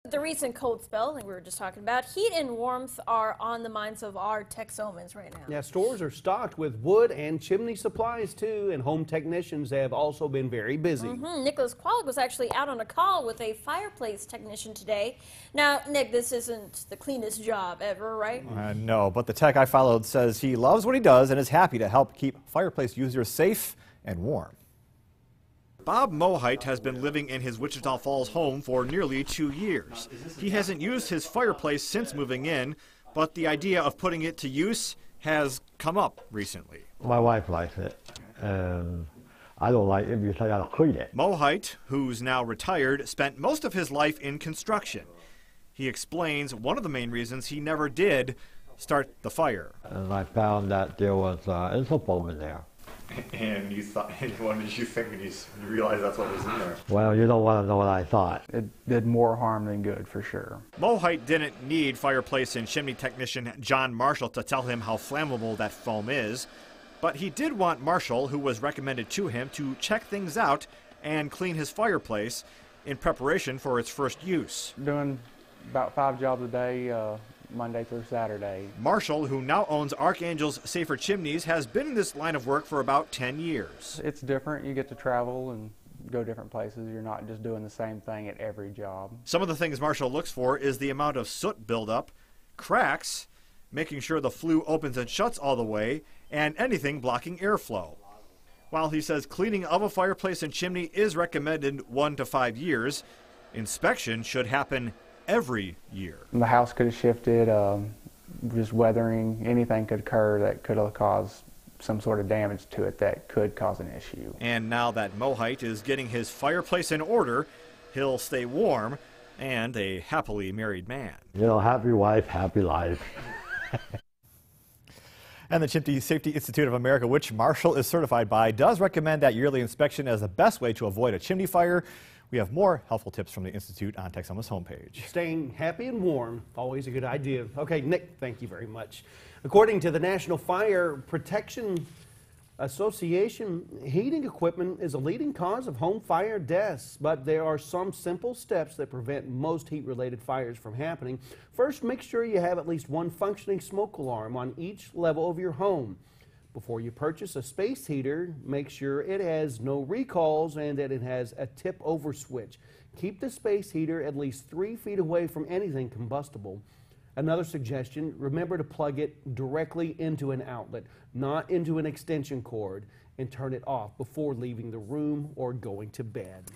The recent cold spell that we were just talking about, heat and warmth are on the minds of our Texomans right now. Yeah, stores are stocked with wood and chimney supplies too, and home technicians have also been very busy. Nicholas Quallick was actually out on a call with a fireplace technician today. Now, Nick, this isn't the cleanest job ever, right? No, but the tech I followed says he loves what he does and is happy to help keep fireplace users safe and warm. Bob Mohite has been living in his Wichita Falls home for nearly 2 years. He hasn't used his fireplace since moving in, but the idea of putting it to use has come up recently. My wife likes it, and I don't like it because I gotta clean it. Mohite, who's now retired, spent most of his life in construction. He explains one of the main reasons he never did start the fire. And I found that there was insult foam in there. And you thought, what did you think when you realized that's what was in there? Well, you don't want to know what I thought. It did more harm than good, for sure. Mohite didn't need fireplace and chimney technician John Marshall to tell him how flammable that foam is, but he did want Marshall, who was recommended to him, to check things out and clean his fireplace in preparation for its first use. Doing about 5 jobs a day, Monday through Saturday. Marshall, who now owns Archangel's Safer Chimneys, has been in this line of work for about 10 years. It's different. You get to travel and go different places. You're not just doing the same thing at every job. Some of the things Marshall looks for is the amount of soot buildup, cracks, making sure the flue opens and shuts all the way, and anything blocking airflow. While he says cleaning of a fireplace and chimney is recommended 1 to 5 years, inspection should happen every year. The house could have shifted, just weathering, anything could occur that could have caused some sort of damage to it that could cause an issue. And now that Mohite is getting his fireplace in order, he'll stay warm and a happily married man. You know, happy wife, happy life. And the Chimney Safety Institute of America, which Marshall is certified by, does recommend that yearly inspection as the best way to avoid a chimney fire. We have more helpful tips from the Institute on Texoma's homepage. Staying happy and warm, always a good idea. Okay, Nick, thank you very much. According to the National Fire Protection Association, heating equipment is a leading cause of home fire deaths, but there are some simple steps that prevent most heat-related fires from happening. First, make sure you have at least one functioning smoke alarm on each level of your home. Before you purchase a space heater, make sure it has no recalls and that it has a tip-over switch. Keep the space heater at least 3 feet away from anything combustible. Another suggestion, remember to plug it directly into an outlet, not into an extension cord, and turn it off before leaving the room or going to bed.